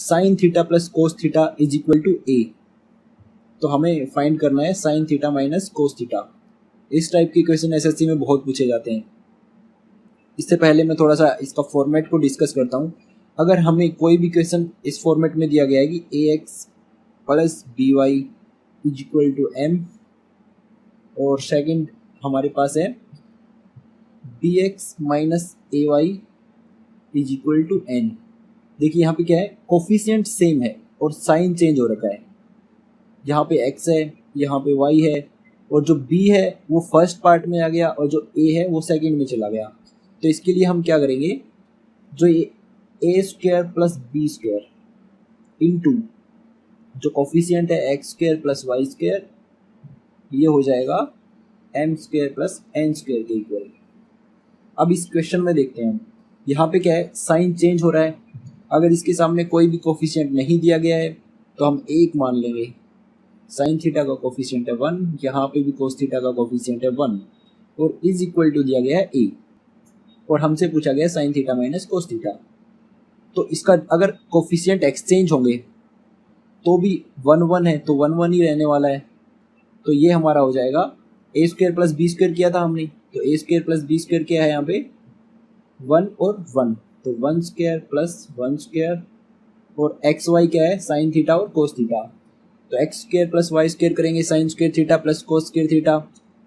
Sign theta plus cos theta is equal to A. तो हमें find करना है sine theta minus cos theta. इस टाइप के क्वेश्चन एसएससी में बहुत पूछे जाते हैं। इससे पहले मैं थोड़ा सा इसका फॉर्मेट को डिस्कस करता हूँ। अगर हमें कोई भी क्वेश्चन इस फॉर्मेट में दिया गया है कि A X plus B Y is equal to M, और सेकंड हमारे पास है B X minus A Y is equal to N. देखिए यहाँ पे क्या है, कोफिशिएंट सेम है और साइन चेंज हो रखा है। यहाँ पे x है, यहाँ पे y है, और जो b है वो फर्स्ट पार्ट में आ गया और जो a है वो सेकंड में चला गया। तो इसके लिए हम क्या करेंगे, जो ये a square plus B square into जो कोफिशिएंट है x square plus Y square, ये हो जाएगा m square plus N square के इक्वल। अब इस क्वेश्चन में देखते हैं, यहाँ पे क्या है, साइन चेंज हो रहा है। अगर इसके सामने कोई भी कोफिशिएंट नहीं दिया गया है तो हम एक मान लेंगे। साइन थीटा का कोफिशिएंट है 1, यहाँ पे भी कोस थीटा का कोफिशिएंट है 1, और इज इक्वल टू दिया गया है ए, और हमसे पूछा गया sine theta minus cos theta. तो इसका अगर कोफिशिएंट एक्सचेंज होंगे तो भी 1 1 है, तो 1 1 ही रहने वाला है। तो ये हमारा हो जाएगा A square plus B square किया था हमने, तो A square plus B square क्या है यहाँ पे 1 और 1, तो 1 स्क्वायर प्लस 1 स्क्वायर, और एक्स वाई क्या है साइन थीटा और कोस थीटा, तो X square plus Y square करेंगे sine square theta plus cos square theta.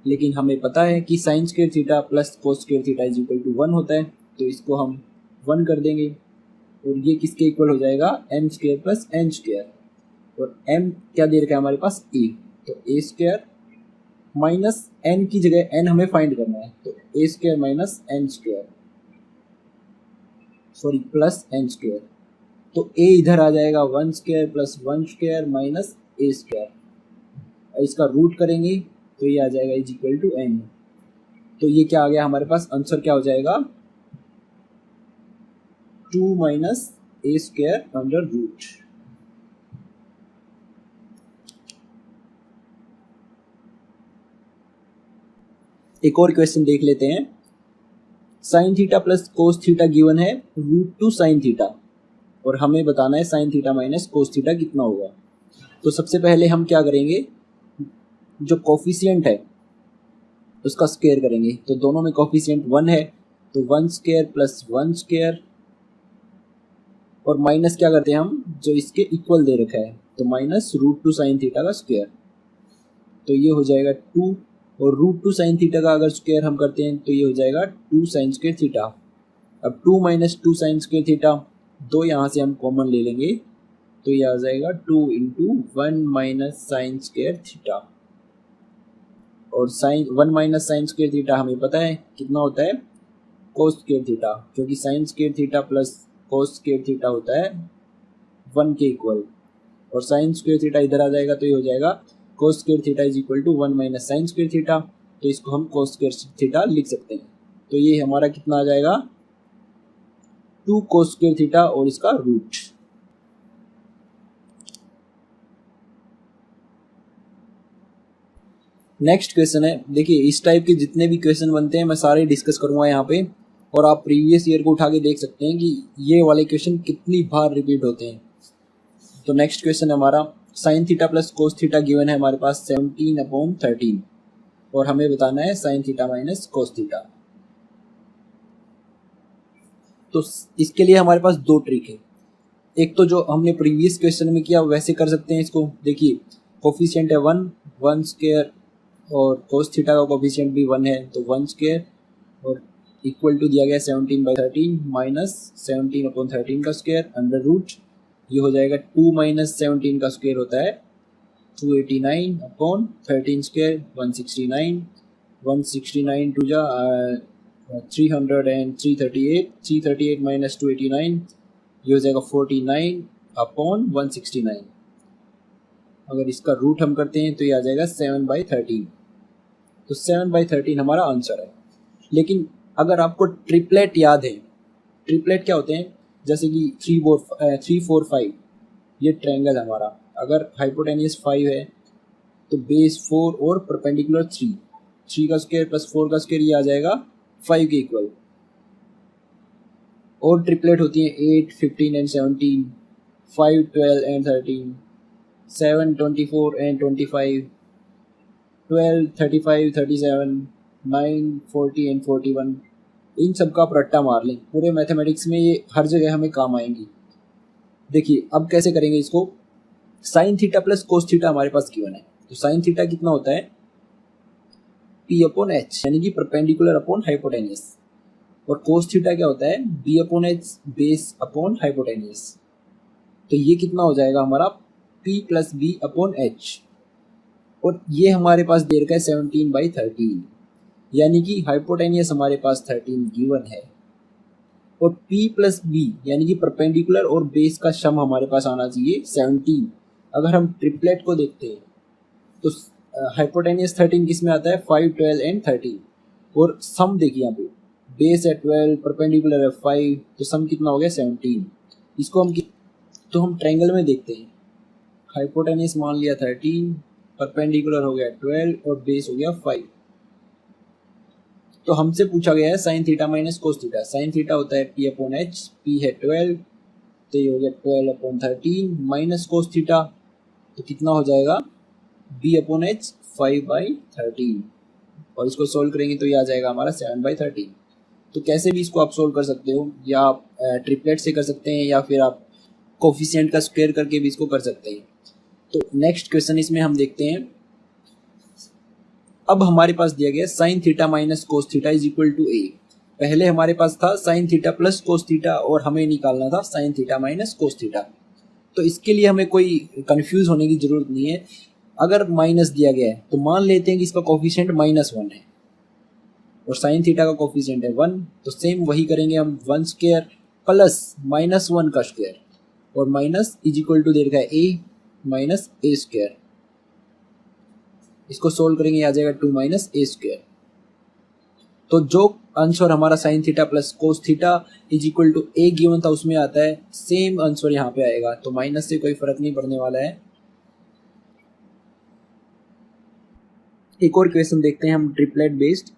लेकिन हमें पता है कि sine square theta plus cos square theta is equal to 1 होता है, तो इसको हम 1 कर देंगे, और ये किसके इक्वल हो जाएगा m square plus N square, और एम क्या दे रखा है हमारे पास ए, तो ए स्क्वायर माइनस एन की जगह एन हमें फाइंड करना है, तो A square minus N square, sorry plus N square, तो ए इधर आ जाएगा 1 square plus 1 square minus A square. इसका रूट करेंगे तो ये आ जाएगा इज इक्वल टू एन। तो ये क्या आ गया हमारे पास, आंसर क्या हो जाएगा 2 minus A square under root. एक और क्वेश्चन देख लेते हैं। Sign theta plus cos theta given है √2 साइन थीटा, और हमें बताना है sine theta minus cos theta कितना होगा। तो सबसे पहले हम क्या करेंगे, जो कोफिशिएंट है उसका स्क्वायर करेंगे, तो दोनों में कोफिशिएंट 1 है, तो 1 स्क्वायर प्लस 1 स्क्वायर, और माइनस क्या करते हैं हम, जो इसके इक्वल दे रखा है, तो माइनस √2 साइन थीटा का स्क्वायर, तो ये हो जाएगा 2, और √2 साइन थीटा का अगर स्क्वायर हम करते हैं तो ये हो जाएगा 2 साइन स्क्वायर थीटा। अब 2 माइनस 2 साइन स्क्वायर थीटा, दो यहाँ से हम कॉमन ले लेंगे, तो ये आ जाएगा 2 into 1 minus sine square theta, और sine 1 minus sine square theta हमें पता है कितना होता है कोस स्क्वायर थीटा, क्योंकि sine square theta plus cos square theta होता है 1 के इक्वल, और साइन स्क्वायर थीटा इधर आ जाएगा, तो ये हो जाएगा cos square theta is equal to 1 minus sine square theta, तो इसको हम कोस स्क्वायर थीटा लिख सकते हैं। तो ये हमारा कितना आ जाएगा 2 कोस स्क्वायर थीटा और इसका रूट। नेक्स्ट क्वेश्चन है, देखिए इस टाइप के जितने भी क्वेश्चन बनते हैं मैं सारे डिस्कस करूंगा यहाँ पे, और आप प्रीवियस ईयर को उठा के देख सकते हैं कि ये वाले क्वेश्चन कितनी बार रिपीट होते हैं। तो नेक्स्ट क्वेश्चन हमारा sine theta plus cos theta given है हमारे पास 17/13, और हमें बताना है sine theta minus cos theta. तो इसके लिए हमारे पास दो ट्रिक है। एक तो जो हमने प्रीवियस क्वेश्चन में किया वैसे कर सकते हैं इसको, देखिए कोफिशिएंट है 1 स्क्वायर, और कोस थीटा का कोफिशिएंट भी 1 है, तो 1 स्क्वायर, और इक्वल टू दिया गया 17/13 माइनस 17/13 का स्क्वायर अंडर रूट, ये हो जाएगा 2 माइनस 17 का स्क्वायर होता है 289/13 स्क्वायर 169, 169 टू जा 300 एंड 338 माइनस 289, ये हो जाएगा 49/169। अगर इसका रूट हम करते हैं तो ये आ जाएगा 7/13, तो 7/13 हमारा आंसर है। लेकिन अगर आपको ट्रिपलेट याद है, ट्रिपलेट क्या होते हैं, जैसे कि 3 4 5, ये ट्रायंगल हमारा, अगर हाइपोटेनियस 5 है तो बेस 4 और परपेंडिकुलर 3 का स्क्वायर प्लस 4 का स्क्वायर, ये आ जाएगा 5 के इक्वल। और ट्रिपलेट होती है 8 15 एंड 17, 5, 12 and 13, 7, 24 and 25, 12, 35, 37, 9, 40 and 41। इन सब का आप रट्टा मार लें, पूरे मैथमेटिक्स में ये हर जगह हमें काम आएंगी। देखिए अब कैसे करेंगे इसको, sign theta plus cos theta हमारे पास गिवन है, तो साइन थीटा कितना होता है P अपॉन एच, यानी कि परपेंडिकुलर अपॉन हाइपोटेनियस, और कोस थीटा क्या होता है B upon H base upon hypotenuse. तो ये कितना हो जाएगा हमारा P plus B upon H, और ये हमारे पास दे रखा है 17/13, यानी कि हाइपोटेनियस हमारे पास 13 गिवन है, और P प्लस बी यानी कि परपेंडिकुलर और बेस का सम हमारे पास आना चाहिए 17। अगर हम ट्रिपलेट को देखते हैं तो हाइपोटेनियस 13 किस में आता है 5, 12 एंड 13, और सम देखिए यहाँ पे बेस है 12, परपेंडिकुलर है 5, तो सम कितना हो गया 17। इसको हम ट्रायंगल में देखते हैं, हाइपोटेनियस मान लिया 13, परपेंडिकुलर हो गया 12 और बेस हो गया 5। तो हमसे पूछा गया है sine theta minus cos theta, sine theta होता है P अपॉन एच, P है 12, तो ये हो गया 12 अपॉन 13 माइनस कोस थीटा, तो कितना हो जाएगा B अपॉन एच 5/13, और इसको सोल्व करेंगे तो ये आ जाएगा हमारा 7/13। तो कैसे भी इसको आप सोल्व कर सकते हो, या आप ट्रिपलेट से कर सकते हैं, या फिर आप कोफिशिएंट का स्क्वायर करके भी इसको कर सकते हैं। तो नेक्स्ट क्वेश्चन इसमें हम देखते हैं, अब हमारे पास दिया गया sine theta minus cos theta is equal to A. पहले हमारे पास था sine theta plus cos theta, और हमें निकालना था sine theta minus cos theta. तो इसके लिए हमें कोई कंफ्यूज होने की जरूरत नहीं है। अगर माइनस दिया गया है तो मान लेते हैं कि इसका कोफिशिएंट -1 है और साइन थीटा का कोफिशिएंट है 1, तो सेम वही करेंगे हम, 1 स्क्वायर प्लस -1 का स्क्वायर, और माइनस इज इक्वल टू दे रखा है ए माइनस ए स्क्वायर। इसको सोल्व करेंगे आ जाएगा 2 माइनस ए स्क्वायर। तो जो आंसर हमारा sine theta plus cos theta is equal to a given था उसमें आता है, सेम आंसर यहाँ पे आएगा, तो माइनस से कोई फर्क नहीं पड़ने वाला है। एक और क्वेश्चन देखते हैं हम triplet based.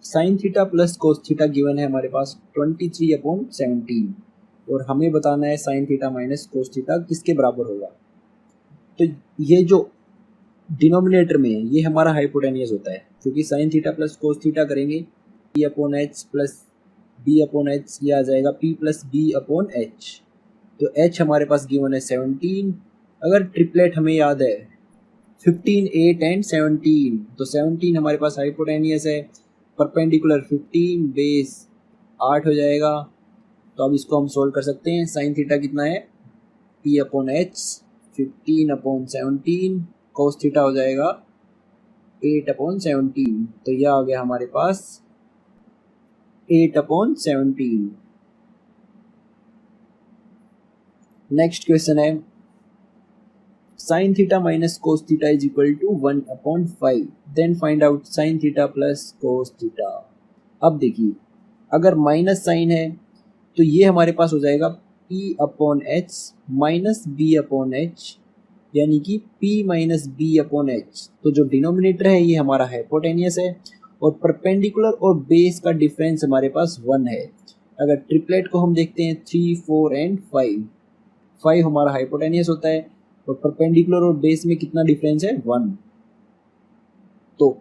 Sign theta plus cos theta given है हमारे पास 23/17, और हमें बताना है sine theta minus cos theta किसके बराबर होगा। तो ये जो डिनोमिनेटर में है ये हमारा हाइपोटेनियस होता है, क्योंकि sign theta plus cos theta करेंगे P upon H plus B upon H, ये आ जाएगा P plus B upon H. तो H हमारे पास गिवन है 17। अगर ट्रिपलेट हमें याद है 15, 8 एंड 17, तो 17 हमारे पास हाइपोटेनियस है, परपेंडिकुलर 15, बेस 8 हो जाएगा। तो अब इसको हम सोल्व कर सकते हैं, साइन थीटा कितना है P upon H 15/17, cos theta हो जाएगा 8/17, तो यह आ गया हमारे पास 8/17। नेक्स्ट क्वेश्चन है sine theta minus cos theta is equal to 1/5, then find out sine theta plus cos theta. अब देखिए अगर माइनस साइन है तो ये हमारे पास हो जाएगा P upon H minus B upon H, यानी कि P minus B upon H. तो जो डिनोमिनेटर है ये हमारा हाइपोटेनियस है, और परपेंडिकुलर और बेस का डिफरेंस हमारे पास 1 है। अगर ट्रिपलेट को हम देखते हैं 3, 4 एंड 5 हमारा हाइपोटेनियस होता है, और परपेंडिकुलर और बेस में कितना डिफरेंस है 1। तो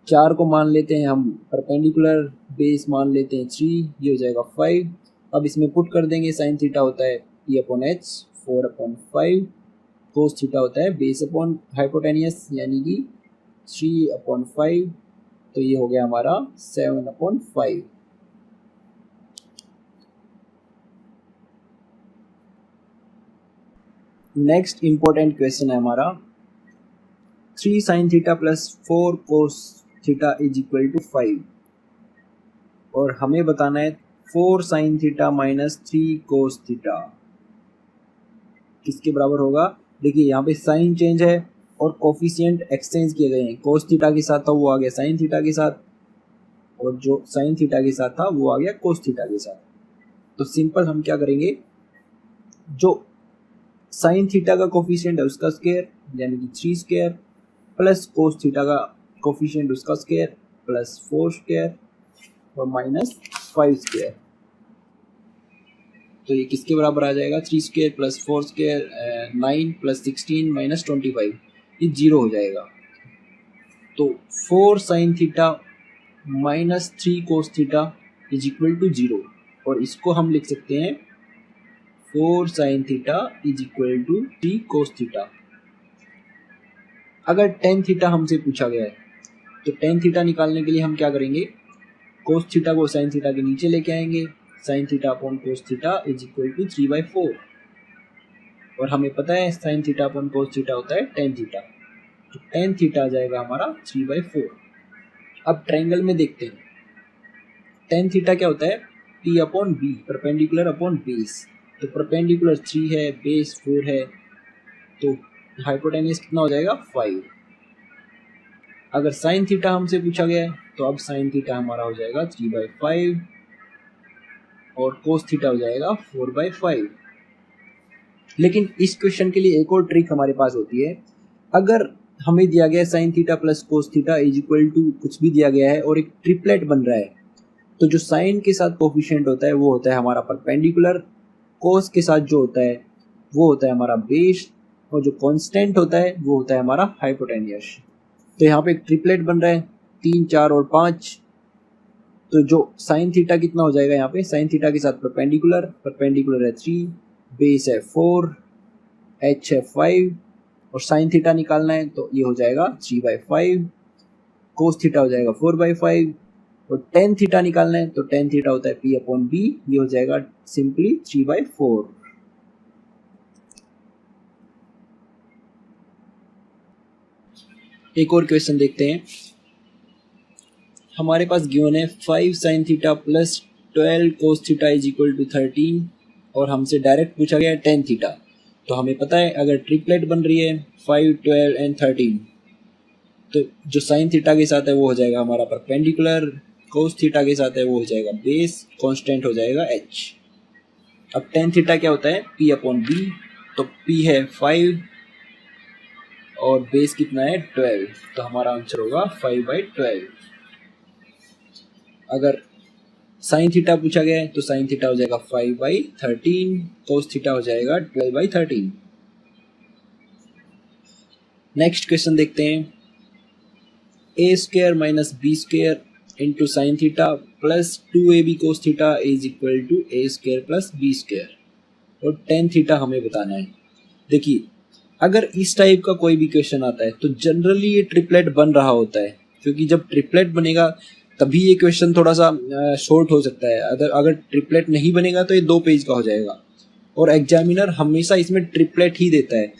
4 को मान लेते हैं हम परपेंडिकुलर, बेस मान लेते हैं 3, ये हो जाएगा 5। अब इसमें पुट कर देंगे, साइन थीटा होता है P अपॉन एच 4/5, कोस थीटा होता है बेस अपॉन हाइपोटेनियस यानी कि 3/5, तो ये हो गया हमारा 7/5। नेक्स्ट इंपॉर्टेंट क्वेश्चन है हमारा 3 sine theta plus 4 cos theta is equal to 5, और हमें बताना है 4 sine theta minus 3 cos theta किसके बराबर होगा। देखिए यहाँ पे साइन चेंज है और कोफिशिएंट एक्सचेंज किए गए हैं, कोस थीटा के साथ था वो आ गया साइन थीटा के साथ, और जो साइन थीटा के साथ था वो आ गया कोस थीटा के साथ। तो सिंपल हम क्या करेंगे, जो साइन थीटा का कोफिशिएंट है उसका स्क्वायर यानी कि 3 स्क्वायर, प्लस कोस थीटा का कोफिशिएंट उसका स्क्वायर प्लस 4 स्क्वायर, और माइनस 5 स्क्वायर। तो ये किसके बराबर आ जाएगा, 3 square plus 4 square 9 plus 16 minus 25, ये 0 हो जाएगा। तो 4 sine theta minus 3 cos theta is equal to 0, और इसको हम लिख सकते हैं 4 sine theta is equal to 3 cos theta. अगर टेन थीटा हमसे पूछा गया है तो टेन थीटा निकालने के लिए हम क्या करेंगे, कोस थीटा को साइन थीटा के नीचे लेके आएंगे, sine theta upon cos theta is equal to 3/4, और हमें पता है sine theta upon cos theta होता है टेन थीटा, तो टेन थीटा आ जाएगा हमारा 3/4। अब ट्रायंगल में देखते हैं टेन थीटा क्या होता है, P upon B, perpendicular upon base, तो परपेंडिकुलर 3 है, बेस 4 है, तो हाइपोटेन्यूज कितना हो जाएगा 5। अगर साइन थीटा हमसे पूछा गया है तो अब साइन थीटा हमारा हो जाएगा 3/5 और कोस थीटा हो जाएगा 4/5। लेकिन इस क्वेश्चन के लिए एक और ट्रिक हमारे पास होती है, अगर हमें दिया गया है sine theta plus cos theta is equal to कुछ भी दिया गया है और एक ट्रिपलेट बन रहा है, तो जो साइन के साथ कोफिशिएंट होता है वो होता है हमारा परपेंडिकुलर, कोस के साथ जो होता है वो होता है हमारा बेस, और जो कांस्टेंट होता है वो होता है हमारा हाइपोटेन्यूज। तो यहाँ पे एक ट्रिपलेट बन रहा है 3, 4 और 5, तो जो साइन थीटा कितना हो जाएगा यहाँ पे, साइन थीटा के साथ परपेंडिकुलर, परपेंडिकुलर है 3, बेस है 4, h है 5, और साइन थीटा निकालना है तो ये हो जाएगा 3/5, कोस थीटा हो जाएगा 4/5, और टेन थीटा निकालना है तो टेन थीटा होता है P अपॉन बी, ये हो जाएगा सिंपली 3/4। एक और क्वेश्चन देखते हैं, हमारे पास गिवन है 5 sine theta plus 12 cos theta is equal to 13, और हमसे डायरेक्ट पूछा गया है 10 थीटा। तो हमें पता है अगर ट्रिपलेट बन रही है 5, 12 एंड 13, तो जो साइन थीटा के साथ है वो हो जाएगा हमारा परपेंडिकुलर, कोस थीटा के साथ है वो हो जाएगा बेस, कांस्टेंट हो जाएगा h। अब टेन थीटा क्या होता है, P अपॉन बी, तो P है 5 और बेस कितना है 12, तो हमारा आंसर होगा 5/12। अगर साइन थीटा पूछा गया है तो साइन थीटा हो जाएगा 5/13, कोस थीटा हो जाएगा 12/13। नेक्स्ट क्वेश्चन देखते हैं, a square minus B square into sine theta plus 2ab cos theta is equal to a square plus B square, और टेन थीटा हमें बताना है। देखिए अगर इस टाइप का कोई भी क्वेश्चन आता है तो जनरली ये ट्रिपलेट बन रहा होता है, क्योंकि जब ट्रिपलेट बनेगा तभी ये क्वेश्चन थोड़ा सा शॉर्ट हो सकता है। अगर ट्रिपलेट नहीं बनेगा तो ये 2 पेज का हो जाएगा, और एग्जामिनर हमेशा इसमें ट्रिपलेट ही देता है।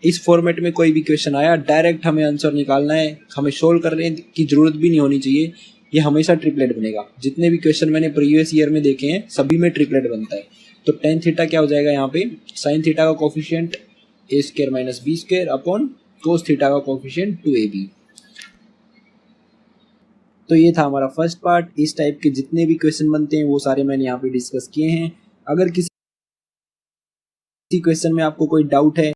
इस फॉर्मेट में कोई भी क्वेश्चन आया डायरेक्ट हमें आंसर निकालना है, हमें सोल्व करने की जरूरत भी नहीं होनी चाहिए, ये हमेशा ट्रिपलेट बनेगा। जितने भी क्वेश्चन मैंने प्रीवियस ईयर में देखे हैं सभी में ट्रिपलेट बनता है। तो टेन थीटा क्या हो जाएगा यहाँ पे, साइन थीटा का coefficient a square minus B square upon cos theta का कोफिशिएंट 2ab। तो ये था हमारा फर्स्ट पार्ट। इस टाइप के जितने भी क्वेश्चन बनते हैं वो सारे मैंने यहाँ पे डिस्कस किए हैं। अगर किसी क्वेश्चन में आपको कोई डाउट है